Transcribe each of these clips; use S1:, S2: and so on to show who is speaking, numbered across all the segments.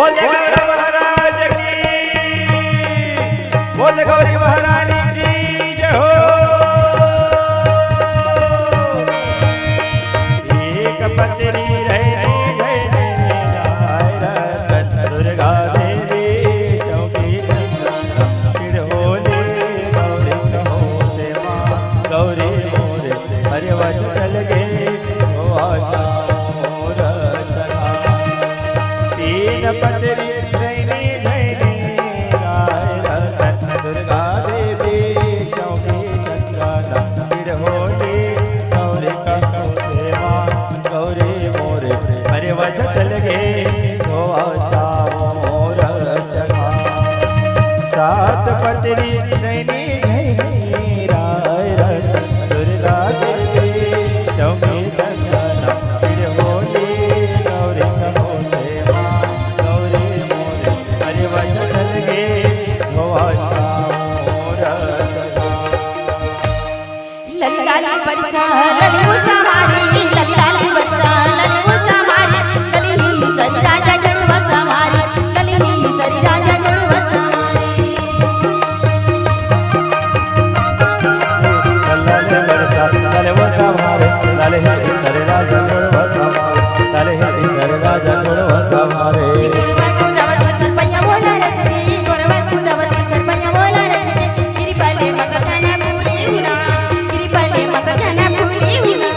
S1: बोले गौरी महाराज की, बोले गौरी महारानी की जय हो। एक पत्नी रहती रतन दुर्गा देवी चौकी फिर होली गौरी कहो से माँ गौरी मोरे हरे वच चल गए मोर चला। तीन पत्नी रहनी रतन दुर्गा देवी चौकी चंद्रा फिर होली गौरी कहो से माँ गौरी मोरे हरे वच चल गए मोर चला। सात पत्नी रहनी रतन दुर्गा देवी चौकी चंद्रा फिर होली गौरी कहो से माँ गौरी मोरे हरे वच चल गए मोर चला।
S2: ललिताली बरसा ललिता मारी ललिताली बरसा ललिता मारी लली सरी राजा गणवसा मारी लली सरी राजा गणवसा मारी
S1: लले बरसा लले वसा मारे लले सरे राजा गणवसा मारे लले सरे राजा गणवसा मारे।
S2: गुणवंतु सरपैया बोला रखते गुणवंतु सरपैया बोला रखते गिरी पले मत जाना भूली हुना गिरी पले मत जाना भूली हुना।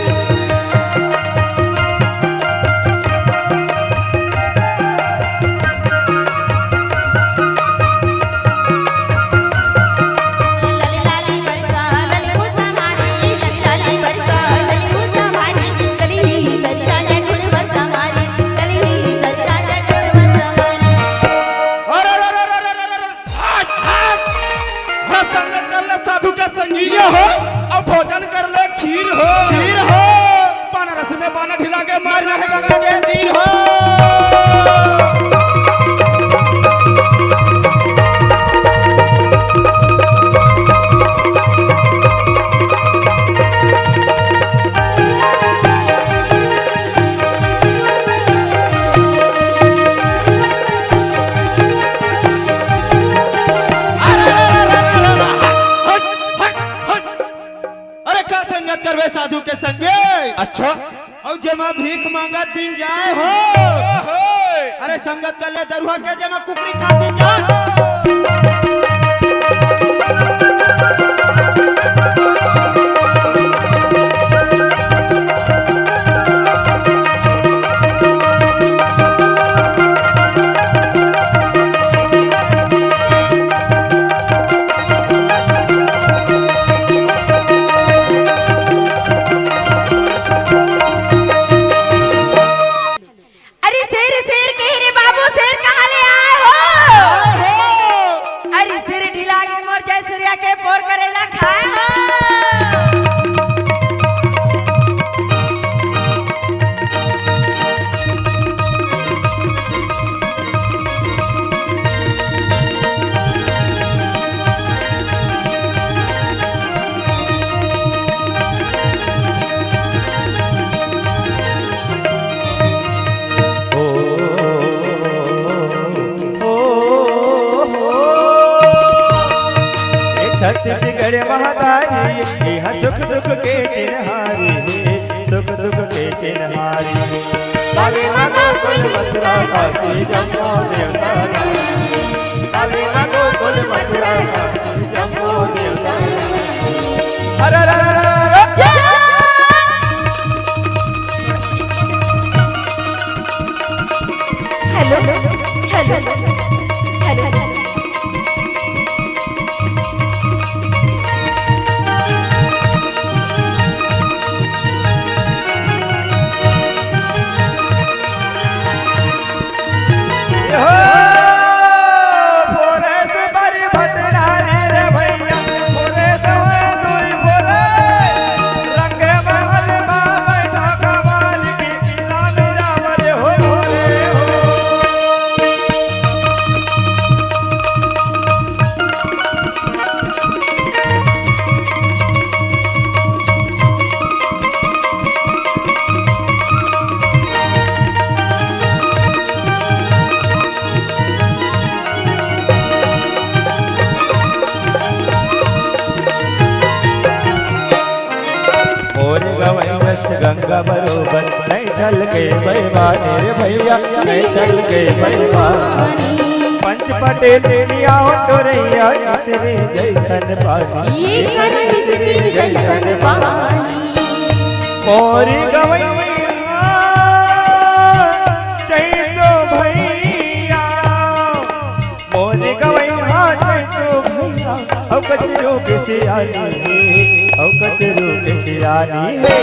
S2: ललिताली बरसा ललिता मारी ललिताली बरसा ललिता मारी लली सरी राजा गणवसा मारी लली सरी राजा गणवसा मारी।
S3: संगत कर ले साधु के संगीय हो और भोजन कर ले खीर हो बनारस में बाना ढिला के मारना है गंगा के तीर हो।
S4: अरे का संगत करवे साधु के संगे।
S3: अच्छा
S4: और जमा भीख मांगा दिन जाए हो। अरे संगत कर ले दरुआ के जमा कुकरी खा दिन जाए हो।
S2: अरे शेर शेर कह रे बाबू शेर कहाँ ले आए हो। अरे शेर ढिला के मोर जय सूर्या के पोर करेला खाए हो।
S1: छत्तीसगढ़ महातारी यहाँ सुख दुख के चिन्हारी सुख दुख के चिन्हारी। काली माँ गोकुल मथुरा काशी जम्मू देवता काली माँ गोकुल मथुरा काशी जम्मू देवता। अरे
S2: हेलो हेलो हेलो
S1: चल गए बैवानी रे भैया मैं चल गए बैवानी पंच पटेल लिया टोरैया किसने जैसन पानी
S2: ये कर किसने जैसन पानी
S1: मोरी गवैया चैतो भैया मोरी गवैया चैतो भैया औ कचरू के सिरानी औ कचरू के सिरानी है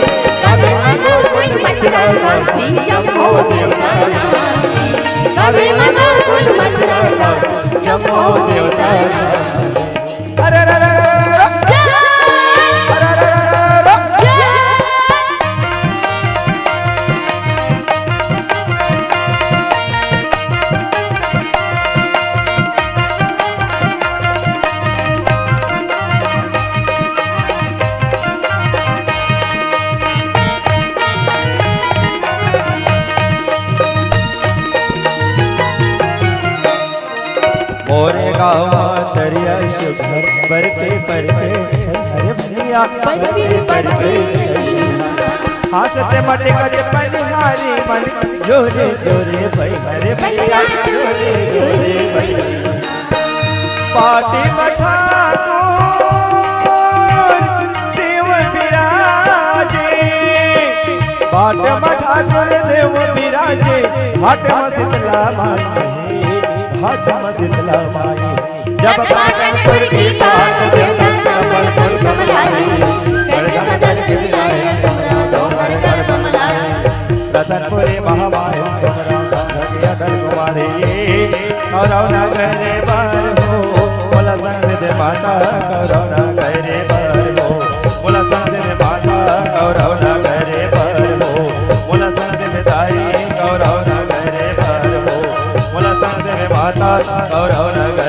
S2: कभी मनो कोई मथुरा वासी जम्मो देवता कभी मनो कोई मथुरा वासी जम्मो देवता
S1: अरे अरे अरे मोरे गाँव दरिया शुभर पर के अरे भैया पर के हासते मटे करे पनिहारी मन जोरे जोरे भाई अरे भैया जोरे जोरे भाई पाटी मठा देव विराजे पाट मठा देव विराजे हाट शीतला माई हाथ शीतला माई जब
S2: पाटनपुर की बात देवता संबलपुर समलानी करके बदल के आए समरा डोंगर कर कमलानी
S1: रतनपुरी महामाई समरा भगिया दल कुमारी कौरव नगरे बार हो बोला संग दे माता कौरव नगरे बार हो बोला संग दे माता कौरव नगरे बार हो बोला संग दे दाई कौरव नगरे बार हो बोला संग दे माता कौरव नगरे